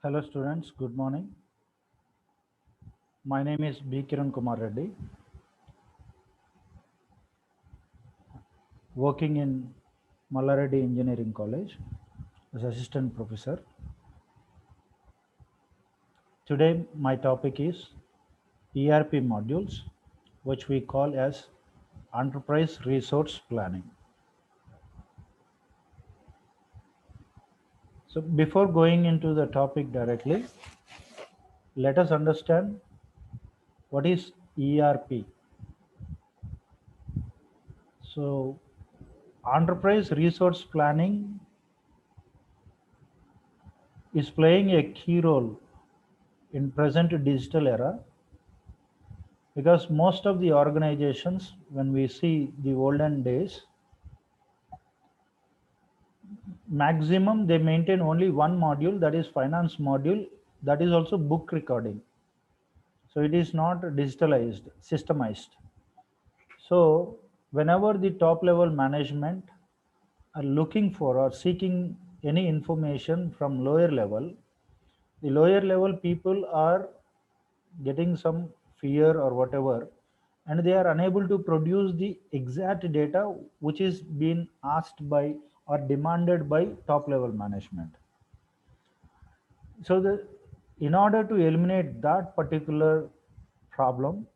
Hello students, good morning. My name is B. Kiran Kumar Reddy, working in Mallareddy Engineering College as assistant professor. Today my topic is ERP modules, which we call as Enterprise Resource Planning. So before going into the topic directly, let us understand what is ERP. So Enterprise Resource Planning is playing a key role in present digital era because most of the organizations, when we see the olden days, maximum they maintain only one module, that is finance module, that is also book recording. So it is not digitalized, systemized. So whenever the top level management are looking for or seeking any information from lower level, the lower level people are getting some fear or whatever, and they are unable to produce the exact data which is being asked by or demanded by top level management. So in order to eliminate that particular problem,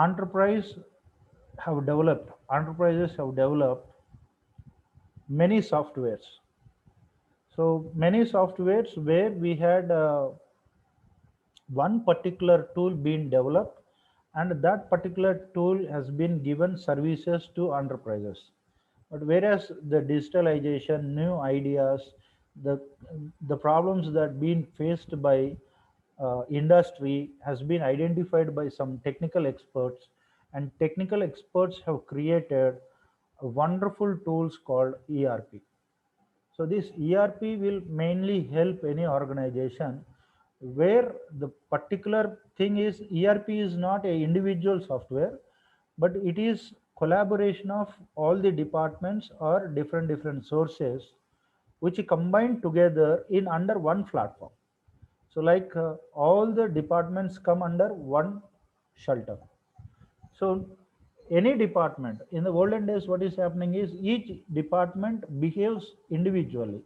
enterprise enterprises have developed many softwares. So many softwares where we had one particular tool being developed, and that particular tool has been given services to enterprises. But whereas the digitalization, new ideas, the the problems that been faced by industry has been identified by some technical experts, and technical experts have created wonderful tools called ERP. So this ERP will mainly help any organization where the particular thing is ERP is not a individual software, but it is collaboration of all the departments or different sources which combine together in under one platform. So like all the departments come under one shelter. So any department in the olden days, what is happening is each department behaves individually.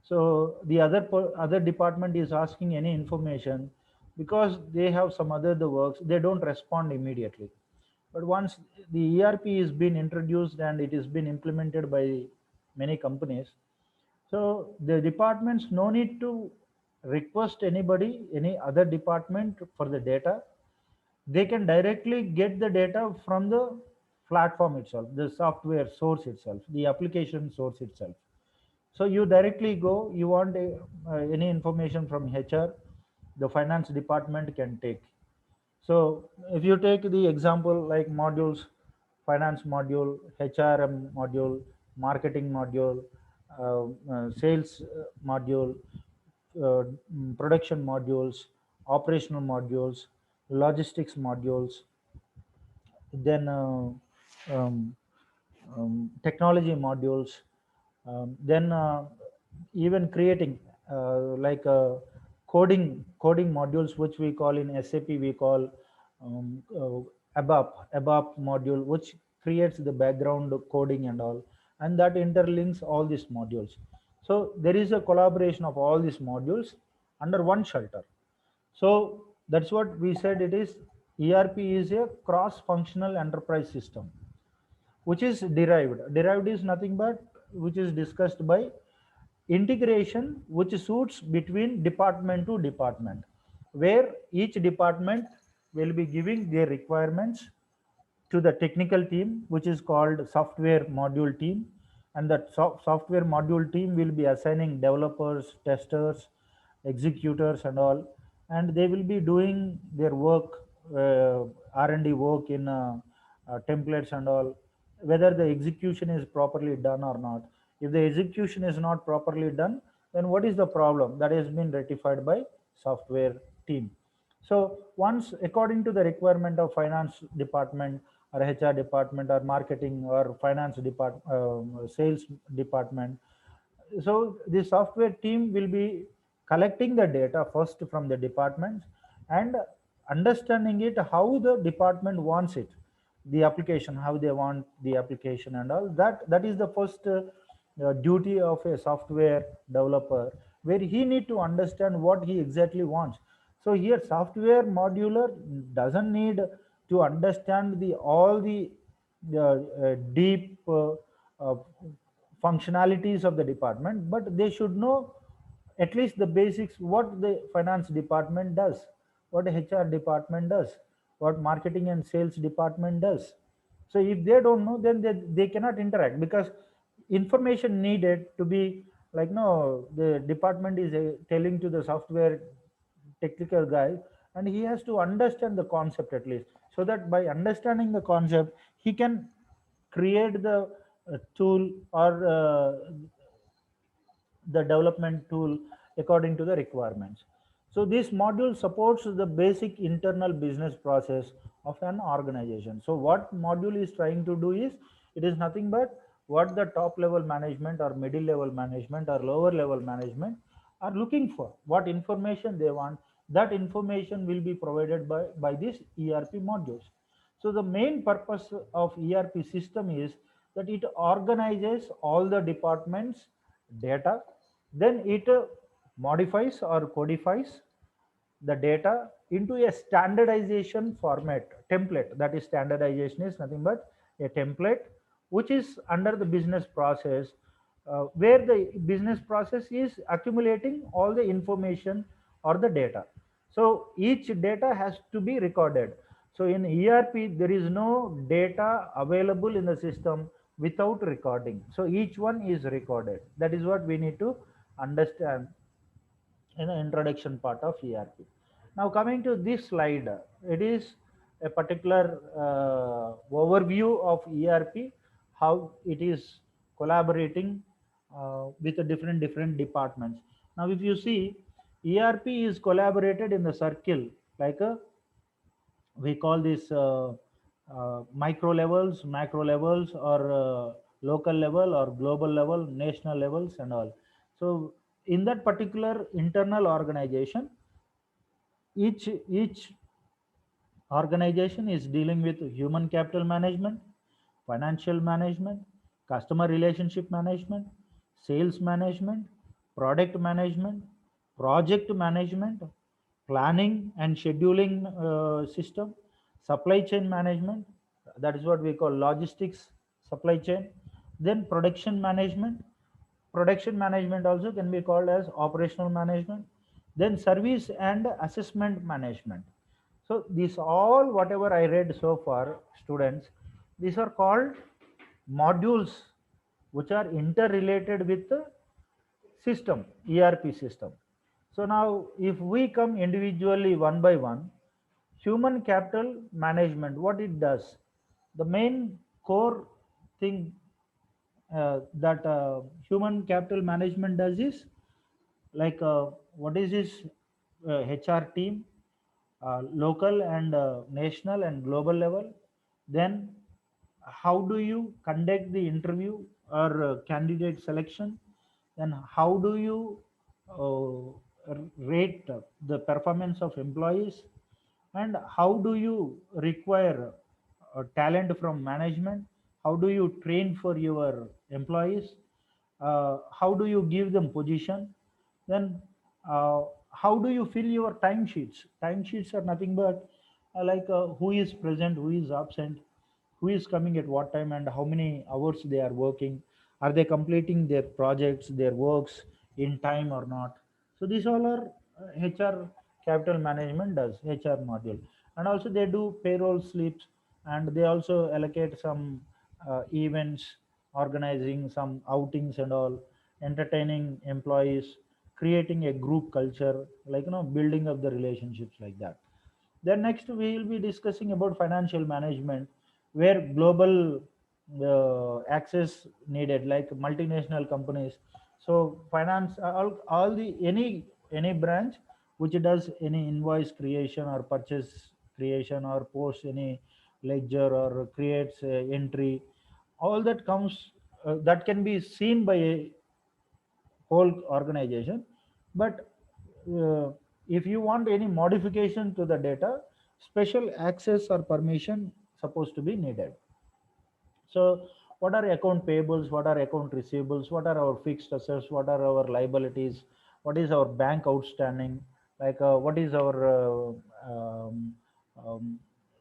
So the other department is asking any information, because they have some other the works, they don't respond immediately. But once the ERP is been introduced and it is been implemented by many companies, so the departments no need to request anybody, any other department for the data. They can directly get the data from the platform itself, the software source itself, the application source itself. So you directly go, you want any information from HR, the finance department can take. So if you take the example like modules, finance module, HRM module, marketing module, sales module, production modules, operational modules, logistics modules, then technology modules, then even creating like coding modules, which we call in SAP we call ABAP module, which creates the background coding and all, and that interlinks all these modules. So there is a collaboration of all these modules under one shelter. So that's what we said, it is ERP is a cross functional enterprise system which is derived is nothing but which is discussed by integration which suits between department to department, where each department will be giving their requirements to the technical team which is called software module team, and that software module team will be assigning developers, testers, executors and all, and they will be doing their work, R&D work in templates and all, whether the execution is properly done or not. If the execution is not properly done, then what is the problem that has been rectified by software team. So once according to the requirement of finance department or HR department or marketing or finance department, sales department, so the software team will be collecting the data first from the departments and understanding it how the department wants it, the application, how they want the application and all that. That is the first duty of a software developer, where he need to understand what he exactly wants. So here software modular doesn't need to understand the all the deep uh, functionalities of the department, but they should know at least the basics, what the finance department does, what the HR department does, what marketing and sales department does. So if they don't know, then they cannot interact, because information needed to be like, no, the department is telling to the software technical guy, and he has to understand the concept at least, so that by understanding the concept he can create the tool or the development tool according to the requirements. So this module supports the basic internal business process of an organization. So what module is trying to do is, it is nothing but what the top level management or middle level management or lower level management are looking for, what information they want, that information will be provided by these ERP modules. So the main purpose of ERP system is that it organizes all the departments data, then it modifies or codifies the data into a standardization format template. That is, standardization is nothing but a template which is under the business process, where the business process is accumulating all the information or the data. So each data has to be recorded. So in ERP there is no data available in the system without recording, so each one is recorded. That is what we need to understand in the introduction part of ERP. Now coming to this slide, it is a particular overview of ERP, how it is collaborating with the different departments. Now if you see, ERP is collaborated in the circle, like a, we call this micro levels, macro levels, or local level or global level, national levels and all. So in that particular internal organization, each organization is dealing with human capital management, financial management, customer relationship management, sales management, product management, project management, planning and scheduling system, supply chain management, that is what we call logistics supply chain, then production management also can be called as operational management, then service and assessment management. So these all whatever I read so far, students, these are called modules which are interrelated with the system, ERP system. So now if we come individually one by one, human capital management, what it does, the main core thing that human capital management does is, like what is this HR team, local and national and global level, then how do you conduct the interview or candidate selection, then how do you rate the performance of employees, and how do you require talent from management, how do you train for your employees, how do you give them position, then how do you fill your time sheets are nothing but like who is present, who is absent, who is coming at what time, and how many hours they are working, are they completing their projects, their works in time or not. So these all are HR capital management does, HR module. And also they do payroll slips, and they also allocate some events, organizing some outings and all, entertaining employees, creating a group culture, like building up the relationships like that. Then next we will be discussing about financial management, where global access needed, like multinational companies. So finance, all the any branch which does any invoice creation or purchase creation or post any ledger or creates a entry, all that comes, that can be seen by a whole organization. But uh, if you want any modification to the data, special access or permission supposed to be needed. So, what are account payables? What are account receivables? What are our fixed assets? What are our liabilities? What is our bank outstanding? Like, what is our um,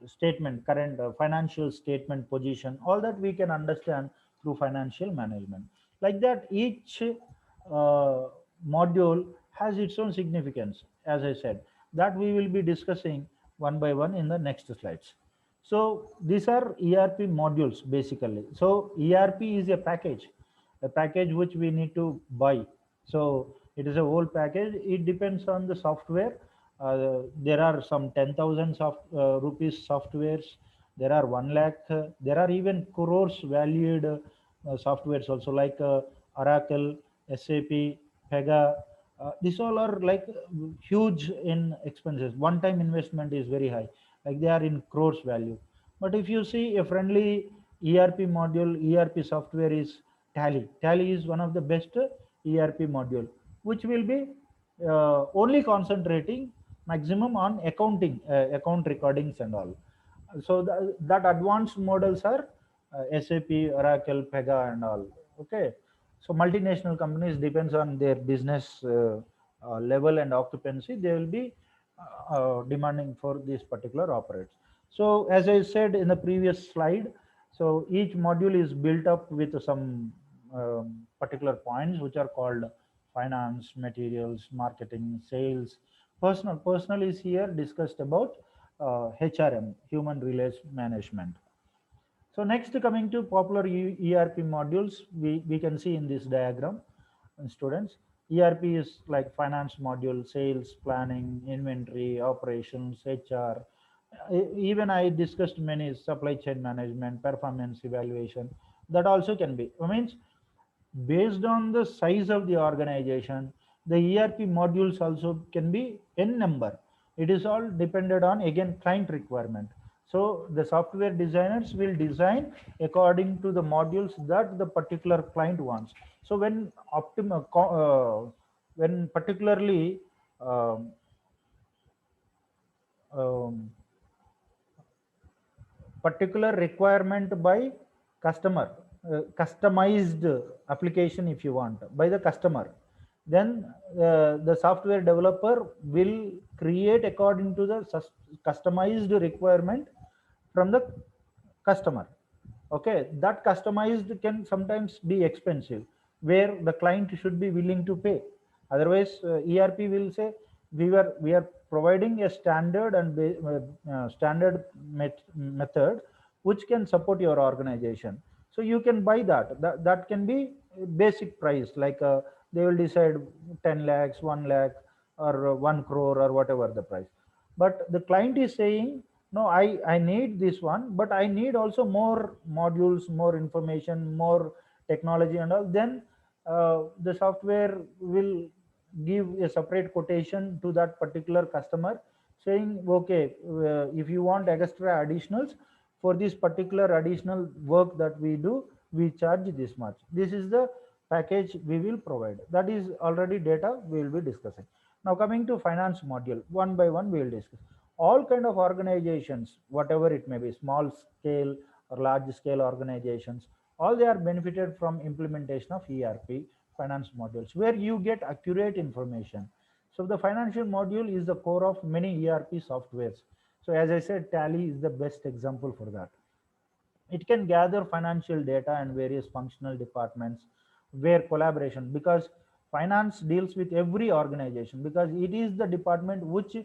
statement, current financial statement position? All that we can understand through financial management. Like that, each module has its own significance, as I said, that we will be discussing one by one in the next slides. So these are ERP modules basically. So ERP is a package which we need to buy. So it is a whole package. It depends on the software. There are some 10,000 rupees softwares. There are 1 lakh. There are even crores valued softwares also, like Oracle, SAP, Pega. These all are like huge in expenses. One time investment is very high, like they are in crores value. But if you see a friendly ERP module, ERP software is Tally. Tally is one of the best ERP module, which will be only concentrating maximum on accounting, account recordings and all. So that advanced models are SAP, Oracle, Pega, and all. Okay, so multinational companies depends on their business level and occupancy. They will be demanding for these particular operates. So as I said in the previous slide, so each module is built up with some particular points which are called finance, materials, marketing, sales, personal. Personal is here discussed about HRM, human relations management. So next, coming to popular ERP modules, we can see in this diagram, students. ERP is like finance module, sales, planning, inventory, operations, HR. Even I discussed many supply chain management, performance evaluation. That also can be. I mean, based on the size of the organization, the ERP modules also can be n number. It is all depended on, again, client requirement. So the software designers will design according to the modules that the particular client wants. So when particularly um, um, particular requirement by customer, customized application if you want by the customer, then the software developer will create according to the customized requirement from the customer. Okay, that customized can sometimes be expensive, where the client should be willing to pay. Otherwise, ERP will say we are providing a standard and standard method which can support your organization. So you can buy that can be basic price, like they will decide 10 lakhs, 1 lakh, or 1 crore, or whatever the price. But the client is saying, no, I need this one, but I need also more modules, more information, more technology and all. Then the software will give a separate quotation to that particular customer, saying, okay, if you want extra additionals for this particular additional work that we do, we charge this much. This is the package we will provide. That is already data we will be discussing. Now coming to finance module, one by one we will discuss. All kind of organizations, whatever it may be, small scale or large scale organizations, all they are benefited from implementation of ERP finance modules, where you get accurate information. So the financial module is the core of many ERP softwares. So as I said, Tally is the best example for that. It can gather financial data and various functional departments, where collaboration, because finance deals with every organization, because it is the department which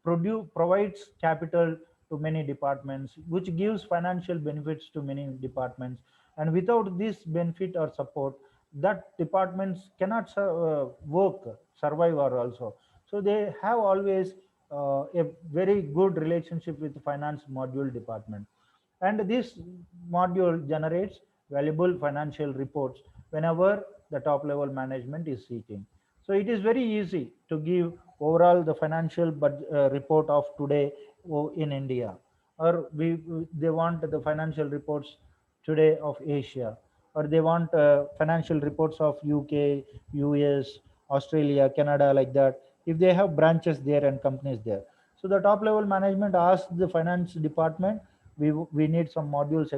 provides capital to many departments, which gives financial benefits to many departments. And without this benefit or support, that departments cannot work, survive, or also. So they have always a very good relationship with the finance module department. And this module generates valuable financial reports whenever the top level management is seeking. So it is very easy to give overall the financial report of today in India, or they want the financial reports today of Asia, or they want financial reports of UK, US, Australia, Canada, like that. if they have branches there and companies there. So the top level management asks the finance department, we need some modules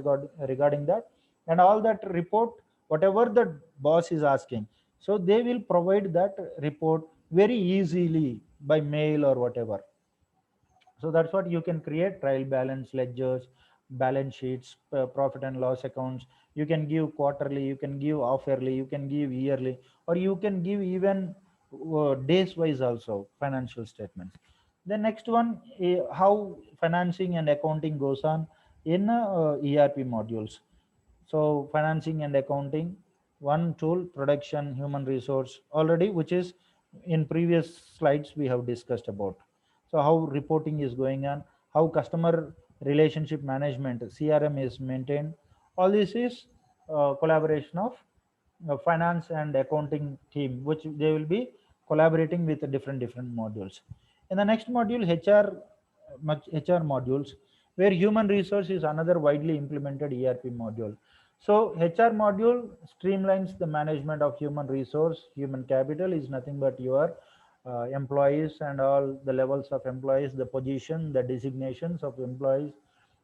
regarding that, and all that report, whatever the boss is asking, so they will provide that report very easily by mail or whatever. So that's what you can create: trial balance ledgers, balance sheets, profit and loss accounts. You can give quarterly, you can give half yearly, you can give yearly, or you can give even days wise also financial statements. The next one, how financing and accounting goes on in ERP modules. So financing and accounting, one tool, production, human resource, already, which is in previous slides we have discussed about. So how reporting is going on, how customer relationship management, CRM, is maintained. All this is collaboration of finance and accounting team, which they will be collaborating with the different modules. In the next module, HR modules, where human resource is another widely implemented ERP module. So HR module streamlines the management of human resource. Human capital is nothing but your employees and all the levels of employees, the position, the designations of employees.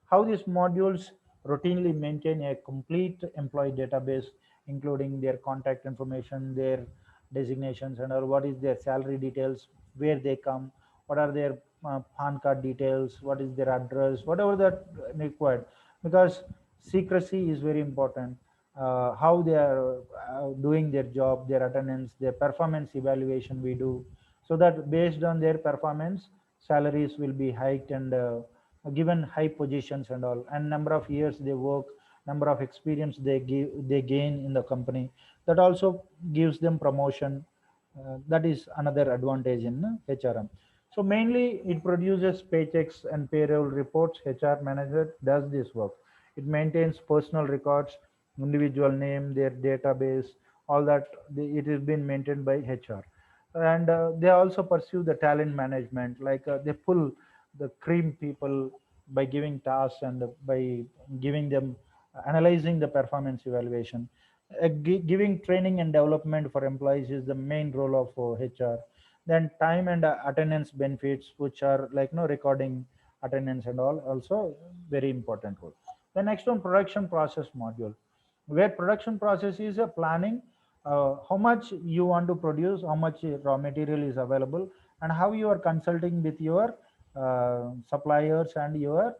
How these modules routinely maintain a complete employee database, including their contact information, their designations, and all, what is their salary details, where they come, what are their PAN card details, what is their address, whatever that required, because secrecy is very important. How they are doing their job, their attendance, their performance evaluation we do, so that based on their performance, salaries will be hiked and given high positions and all, and number of years they work, number of experience they gain in the company, that also gives them promotion. That is another advantage in HRM. So mainly it produces paychecks and payroll reports. HR manager does this work. It maintains personal records, individual name, their database, all that. It is being maintained by HR. And they also pursue the talent management, like they pull the cream people by giving tasks and by giving them, analyzing the performance evaluation. Giving training and development for employees is the main role of HR. Then time and attendance benefits, which are like recording attendance and all, also very important role. The next one, production process module, where production process is a planning, how much you want to produce, how much raw material is available, and how you are consulting with your suppliers and your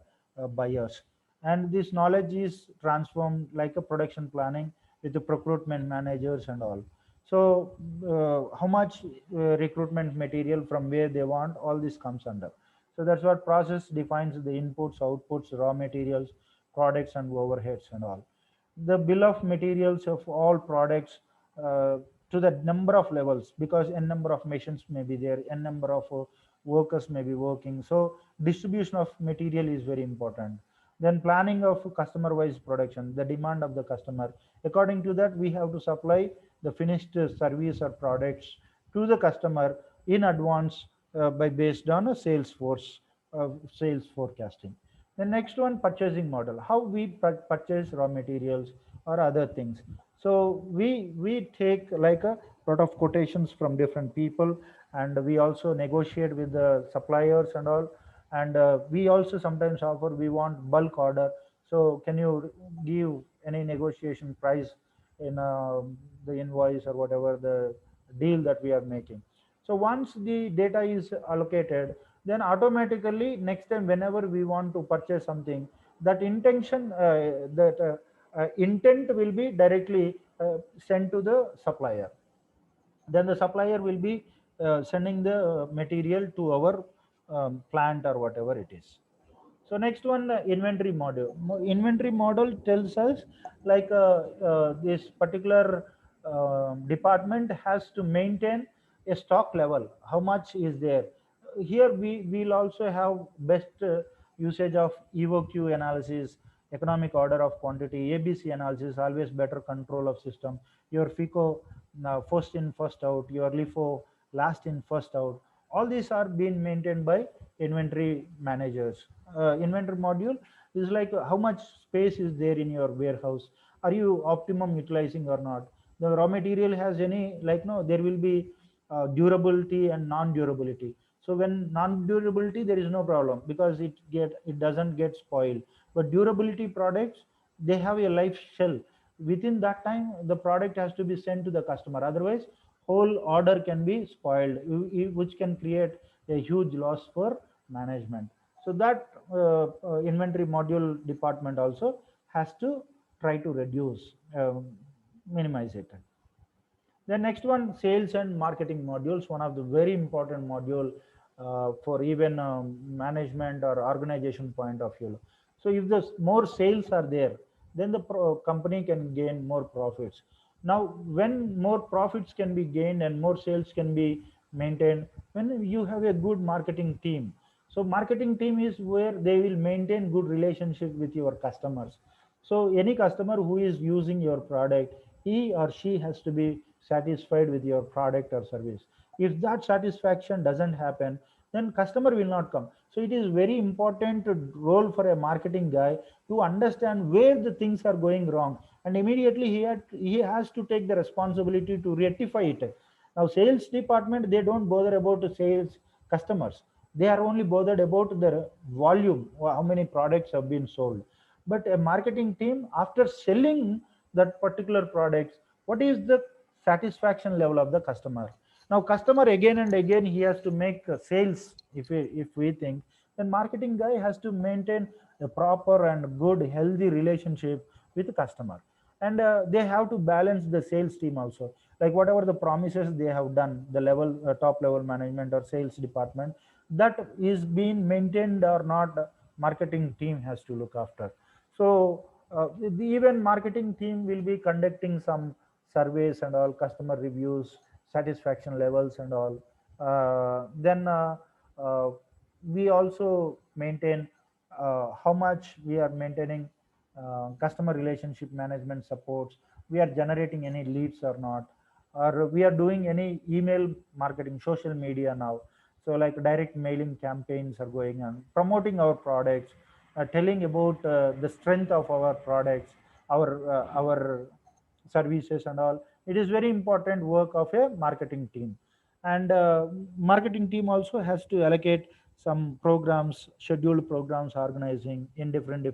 buyers. And this knowledge is transformed like a production planning with the procurement managers and all. So how much recruitment material from where they want, all this comes under. So that's what process defines the inputs, outputs, raw materials, products, and overheads and all. The bill of materials of all products, to the number of levels, because n number of machines may be there, n number of workers may be working, so distribution of material is very important. Then planning of customer wise production, the demand of the customer, according to that we have to supply the finished service or products to the customer in advance, by based on a sales force, sales forecasting. The next one, purchasing model, how we purchase raw materials or other things. So we take like a lot of quotations from different people, and we also negotiate with the suppliers and all. And we also sometimes offer, we want bulk order, so can you give any negotiation price in the invoice or whatever the deal that we are making. So once the data is allocated, then automatically next time whenever we want to purchase something, that intent will be directly sent to the supplier. Then the supplier will be sending the material to our plant or whatever it is. So next one, inventory model. Inventory model tells us like this particular department has to maintain a stock level. How much is there? Here we will also have best usage of EOQ analysis, economic order of quantity, ABC analysis, always better control of system. Your FICO, now first in first out, your LIFO last in first out. All these are being maintained by inventory managers. Inventory module is like how much space is there in your warehouse, are you optimum utilizing or not. The raw material has any, like no, there will be durability and non-durability. So when non-durability, there is no problem because it doesn't get spoiled. But durability products, they have a life shell. Within that time, the product has to be sent to the customer. Otherwise, whole order can be spoiled, which can create a huge loss for management. So that inventory module department also has to try to reduce, minimize it. The next one, sales and marketing modules, one of the very important module for even management or organization point of view. So if the more sales are there, then the company can gain more profits. Now, when more profits can be gained and more sales can be maintained, when you have a good marketing team. So marketing team is where they will maintain good relationship with your customers. So any customer who is using your product, he or she has to be satisfied with your product or service. If that satisfaction doesn't happen, then customer will not come. So it is very important role for a marketing guy to understand where the things are going wrong, and immediately he has to take the responsibility to rectify it. Now sales department, they don't bother about the sales customers, they are only bothered about the volume, how many products have been sold. But a marketing team, after selling that particular products, what is the satisfaction level of the customer? Now customer again and again he has to make sales. If we think, then marketing guy has to maintain a proper and good healthy relationship with the customer. And they have to balance the sales team also, like whatever the promises they have done, the level top level management or sales department, that is being maintained or not, marketing team has to look after. So the even marketing team will be conducting some surveys and all, customer reviews, satisfaction levels and all. Then uh, we also maintain how much we are maintaining customer relationship management supports, we are generating any leads or not, or we are doing any email marketing, social media now. So like direct mailing campaigns are going on, promoting our products, telling about the strength of our products, our services and all. It is very important work of a marketing team. And marketing team also has to allocate some programs, scheduled programs organizing in different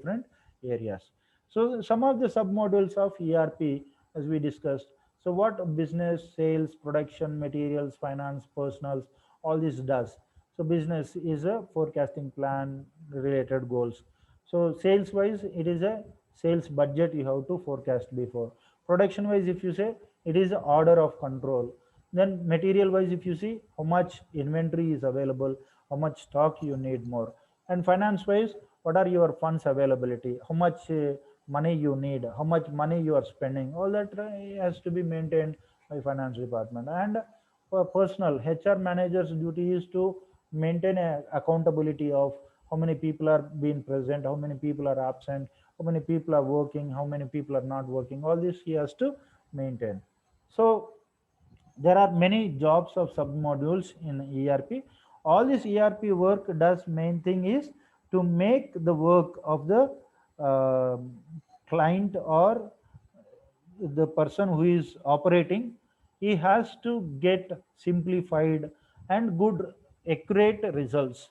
areas. So some of the submodules of ERP, as we discussed. So what business, sales, production, materials, finance, personals, all this does. So business is a forecasting plan related goals. So sales wise, it is a sales budget you have to forecast before. Production wise, if you say, it is a order of control. Then material wise, if you see how much inventory is available, how much stock you need more. And finance wise, what are your funds availability, how much money you need, how much money you are spending, all that has to be maintained by finance department. And for personal, HR manager's duty is to maintain a accountability of how many people are being present, how many people are absent, how many people are working, how many people are not working, all this he has to maintain. So there are many jobs of submodules in ERP. All this ERP work does main thing is to make the work of the uh, client or the person who is operating, he has to get simplified and good accurate results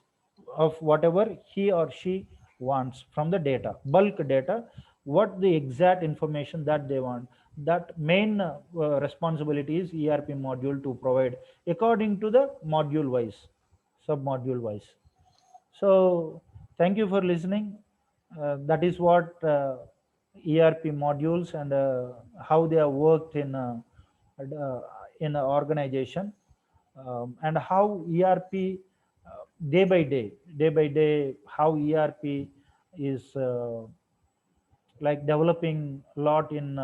of whatever he or she wants from the data, bulk data, what the exact information that they want. That main responsibility is ERP module to provide according to the module wise, sub module wise. So thank you for listening. That is what ERP modules and how they are worked uh, in an organization, and how ERP day by day, how ERP is like developing a lot in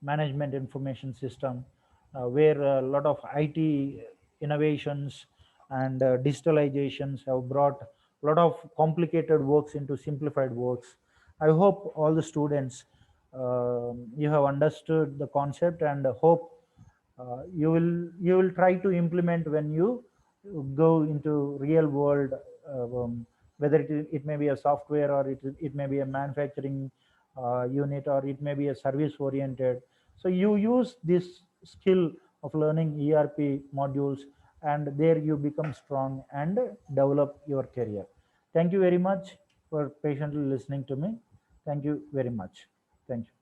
management information system, where a lot of IT innovations and digitalizations have brought a lot of complicated works into simplified works. I hope all the students, you have understood the concept, and hope you will try to implement when you go into real world, whether it may be a software, or it may be a manufacturing unit, or it may be a service oriented. So you use this skill of learning ERP modules and there you become strong and develop your career. Thank you very much for patiently listening to me. Thank you very much. Thank you.